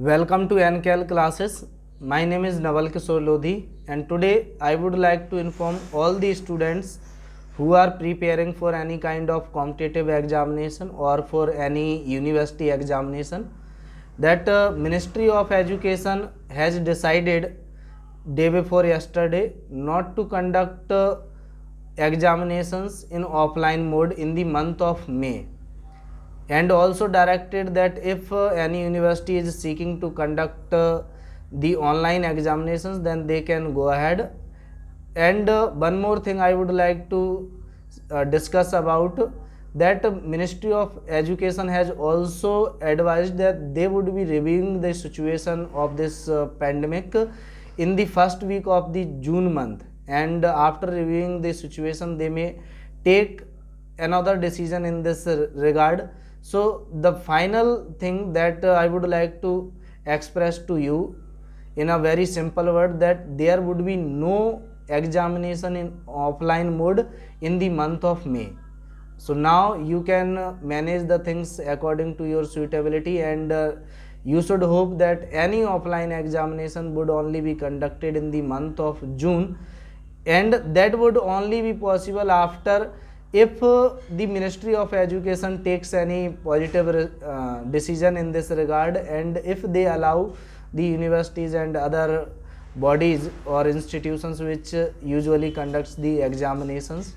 Welcome to NCAL classes. My name is Naval Kishore Lodhi and today I would like to inform all the students who are preparing for any kind of competitive examination or for any university examination that Ministry of Education has decided day before yesterday not to conduct examinations in offline mode in the month of May, and also directed that if any university is seeking to conduct the online examinations, then they can go ahead. And one more thing I would like to discuss about that Ministry of Education has also advised that they would be reviewing the situation of this pandemic in the first week of the June month, and after reviewing the situation they may take another decision in this regard. So the final thing that I would like to express to you in a very simple word, that there would be no examination in offline mode in the month of May. So now you can manage the things according to your suitability, and you should hope that any offline examination would only be conducted in the month of June, and that would only be possible after if the Ministry of Education takes any positive decision in this regard, and if they allow the universities and other bodies or institutions which usually conducts the examinations.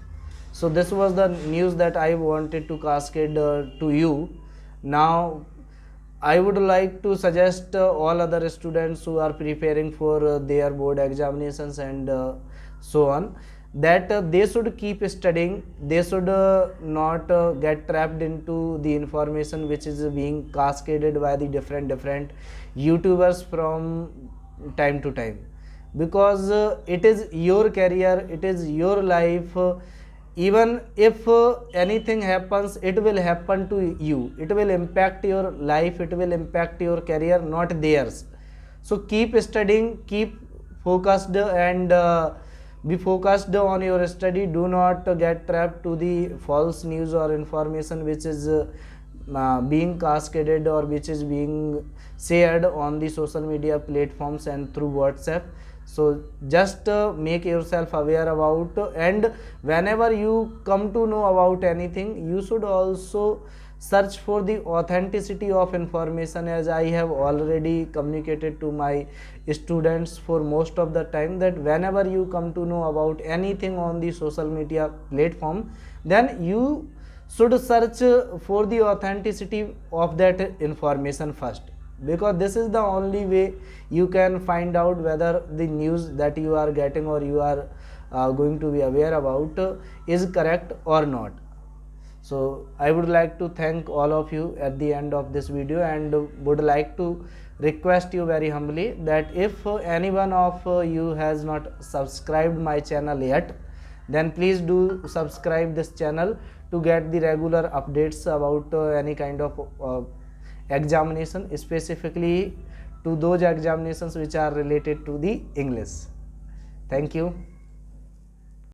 So this was the news that I wanted to cascade to you. Now I would like to suggest all other students who are preparing for their board examinations and so on, that they should keep studying. They should not get trapped into the information which is being cascaded by the different YouTubers from time to time, because it is your career, it is your life. Even if anything happens, it will happen to you, it will impact your life, it will impact your career, not theirs. So keep studying, keep focused, and be focused on your study. Do not get trapped to the false news or information which is being cascaded or which is being shared on the social media platforms and through WhatsApp. So just make yourself aware about, and whenever you come to know about anything, you should also search for the authenticity of information, as I have already communicated to my students for most of the time, that whenever you come to know about anything on the social media platform, then you should search for the authenticity of that information first, because this is the only way you can find out whether the news that you are getting or you are going to be aware about is correct or not. So I would like to thank all of you at the end of this video, and would like to request you very humbly that if any one of you has not subscribed my channel yet, then please do subscribe this channel to get the regular updates about any kind of examination, specifically to those examinations which are related to the English. Thank you.